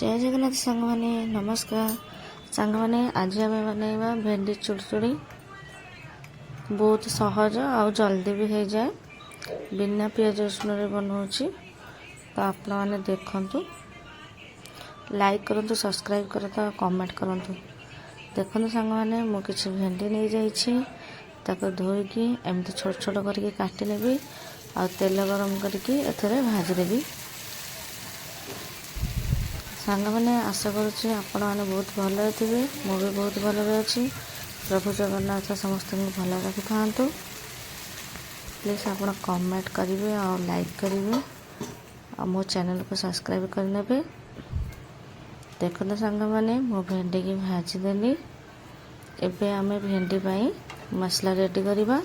जय जगन्नाथ सांग मैंने नमस्कार सांग मैंने आज आम बनवा भेंडी चुड़चुड़ी बहुत सहज आउ जल्दी भी हो जाए बिना पियाज रसुन बनाऊँगी तो आपण मैंने देखु लाइक करूँ सब्सक्राइब करूँ कमेंट करूँ देखो सांग मैंने मुझे भेंडी नहीं जाइए धोईकी एमती छोट छोट करके काटिनेबी आ तेल गरम करके एथरे भाजीदेवी सांग मैंने आशा करुँच आपण मैंने बहुत भल थे मु भी बहुत भल अच्छी प्रभु जगन्नाथ समस्त भल रखी था प्लीज़ आप कमेंट करेंगे और लाइक करेंगे और मो चैनल को सब्सक्राइब करने देखो सांग मैंने मो भेंडी की भाजीदेली एबे आमे भेंडी पाई मसला रेडी करवा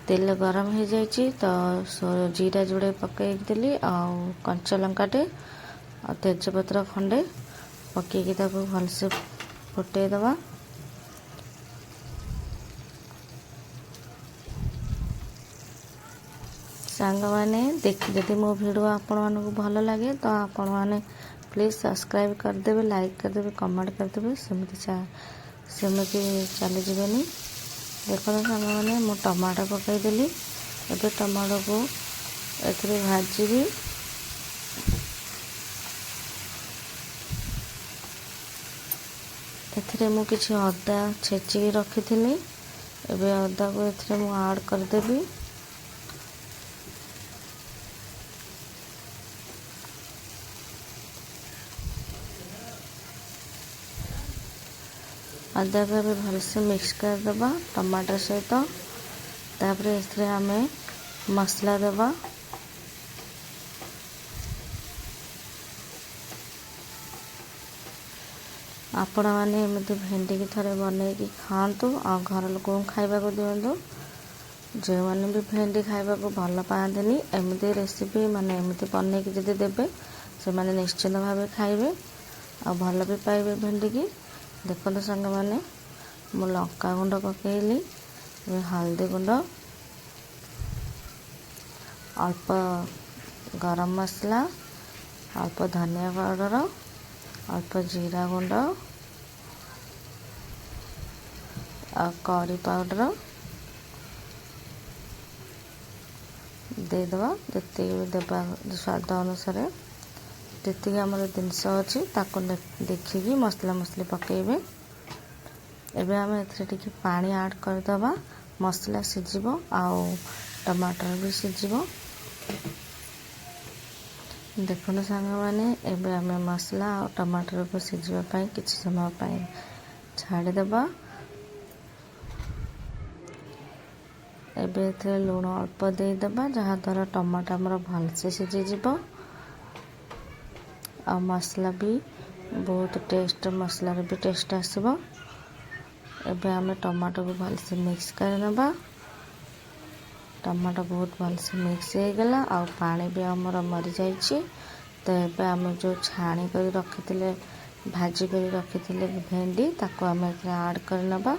तेल गरम हो जाइए तो जीरा जोड़े पकईदेली आ कंचा लंकाटे और तेजपत्र खंडे पकईकी भलसे फुटेदवा सांग मैंने देखी जदि मो वीडियो आपण मानक भल लगे तो आपण मैंने प्लीज़ सब्सक्राइब करदेवे लाइक करदेवे कमेंट करदेवे सेमती चली जानी देखो सांग मैंने मु टमाटो पकईदेली एबे टमाटो को एथरे भाजीबी एथिरे मु किछि अदा छेचिकी रखिथिली एबे अदा को एथिरे मु ऐड करदेबी अदा को भी भलसे मिक्स करदेबा टमाटर सहित तापर एथिरे आमे मसला देबा आपण मैंने एमती भेंडी की थोड़े बनईकी खातु आ घर लोक खाइबा दिंतु जो मैंने भी भेंडी खाइबा भल पाती एमती रेसिपी माने एमती बनईकी जदि देबे से माने निश्चित भाव खाइबे आ भल भी पाइबे भेंडी की देखो सांग मैंने मु लंका गुंड पकईली हल्दी गुंड अल्प गरम मसला अल्प धनिया पाउडर अल्प जीरा गुंड करी पाउडर देदवा जी देवा स्वाद अनुसार जी आम जिनस अच्छी देखिकी मसला मसली पकेबे एबे आम एथे पानी ऐड करदबा मसला सिझिबो आउ टमाटर भी सिझिबो देखो सांग मैंने एबे आमे मसला और टमाटर को सिझापी किसी समय छाड़ीदबा एबे एथे लुण अल्प देदेबा जहाँ द्वारा टमाटर आमर भलसे सिझीज आ मसला भी बहुत टेस्ट मसला भी टेस्ट आसबो एबे आमे टमाटर को भलसे मिक्स करनबा टमाटो बहुत भलसे मिक्स हो गला आ पानी भी आमर मरी जाइए तो ये आम जो छाणी कर रखी भाजी कर रखी भेंडी ताको आम ऐड करनबा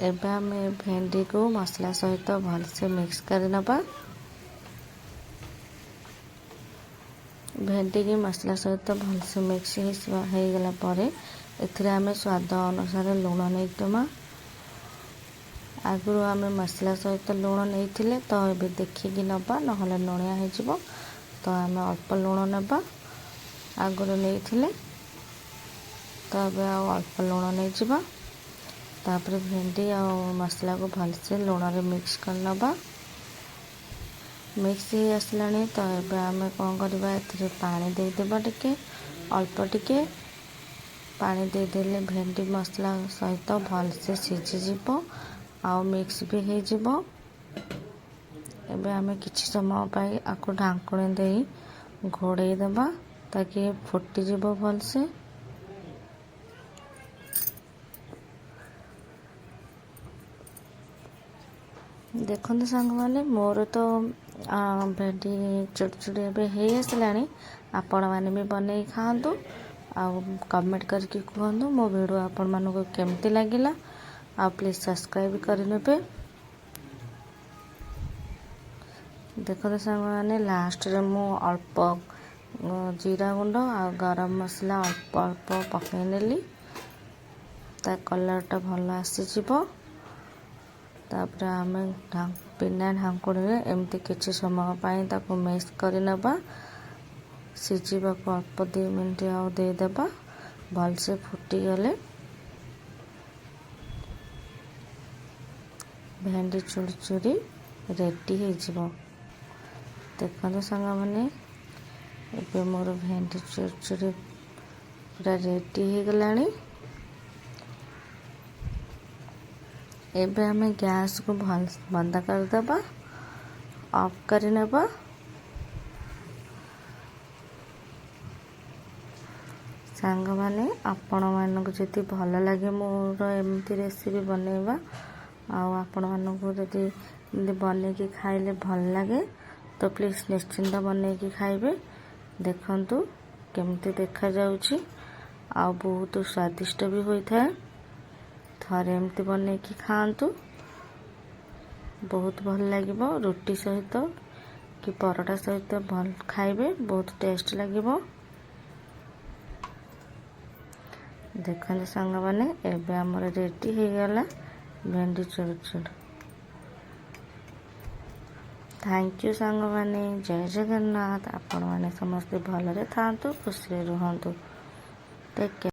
एबे आम भेंडी को मसला सहित भलसे मिक्स करनबा भेंडी की मसला सहित भलसे मिक्स हो गला परे एथिरे आम स्वाद अनुसार लुण नहीं देमा आगु आम मसला सहित लुण नहीं तो ये देखिकी नबा ना लुणिया हो तो आम अल्प लुण नबा आगुरी नहीं तो ये अल्प लुण नहीं जावा तापर भेंडी आ मसला को भलसे लुण रे मिक्स कर नबा मिक्स हो आसलानी तो ये आम कौन करवा ए पानी देदेबा टिके अल्प टिके पानी देदेले भेंडी मसला सहित भलसे सिझीज आउ मिक्स भी हो जिवो एबे आमे किछि समय पाई आको ढांकुणी दे घोड़े देबा ताकि फुटी जिवो भलसे देखो सांग मैंने मोर तो भेंडी चुड़चुड़ी एबे हो आसलानी आपण मैंने भी बनई खातु आ कमेंट करके कहतु मो वीडियो आपण मानक केमती लगिला आ प्लीज़ सब्सक्राइब करने ଦେଖନ୍ତୁ ସାଙ୍ଗମାନେ ଲାଷ୍ଟରେ ମୁଁ ଅଳ୍ପ ଜିରା ଗୁଣ୍ଡ ଆଉ ଗରମ ମସଲା ଅଳ୍ପ ଅଳ୍ପ ପକାଇ ନେଲି, ତା କଲର୍ଟା ଭଲ ଆସିଯିବ। ତାପରେ ଆମେ ବିନା ଢାଙ୍କୁଣୀରେ ଏମିତି କିଛି ସମୟ ପାଇଁ ତାକୁ ମିକ୍ସ କରି ନେବା। ସିଝିବାକୁ ଅଳ୍ପ 2 ମିନିଟ୍ ଆଉ ଦେଇଦେବା। ଭଲସେ ଫୁଟିଗଲେ ଭେଣ୍ଡି ଚୁରି ରେଡ଼ି ହେଇଯିବ। ଦେଖନ୍ତୁ ସାଙ୍ଗମାନେ, ଏବେ ମୋର ଭେଣ୍ଡି ଚୁରି ପୁରା ରେଡ଼ି ହେଇଗଲାଣି। ଏବେ ଆମେ ଗ୍ୟାସକୁ ବନ୍ଦ କରିଦେବା, ଅଫ୍ କରିନେବା। ସାଙ୍ଗମାନେ, ଆପଣମାନଙ୍କୁ ଯଦି ଭଲ ଲାଗେ ମୋର ଏମିତି ରେସିପି ବନେଇବା, ଆଉ ଆପଣମାନଙ୍କୁ ଯଦି ଏମିତି ବନେଇକି ଖାଇଲେ ଭଲ ଲାଗେ ତ ପ୍ଲିଜ୍ ନିଶ୍ଚିନ୍ତ ବନେଇକି ଖାଇବେ। ଦେଖନ୍ତୁ କେମିତି ଦେଖାଯାଉଛି, ଆଉ ବହୁତ ସ୍ୱାଦିଷ୍ଟ ବି ହୋଇଥାଏ। ଥରେ ଏମିତି ବନେଇକି ଖାଆନ୍ତୁ, ବହୁତ ଭଲ ଲାଗିବ। ରୁଟି ସହିତ କି ପରଟା ସହିତ ଭଲ ଖାଇବେ, ବହୁତ ଟେଷ୍ଟ ଲାଗିବ। ଦେଖନ୍ତୁ ସାଙ୍ଗମାନେ, ଏବେ ଆମର ରେଡ଼ି ହେଇଗଲା ଭେଣ୍ଡି ଚୁରି। ଥ୍ୟାଙ୍କ ୟୁ ସାଙ୍ଗମାନେ, ଜୟ ଜଗନ୍ନାଥ। ଆପଣମାନେ ସମସ୍ତେ ଭଲରେ ଥାଆନ୍ତୁ, ଖୁସିରେ ରୁହନ୍ତୁ। Take care.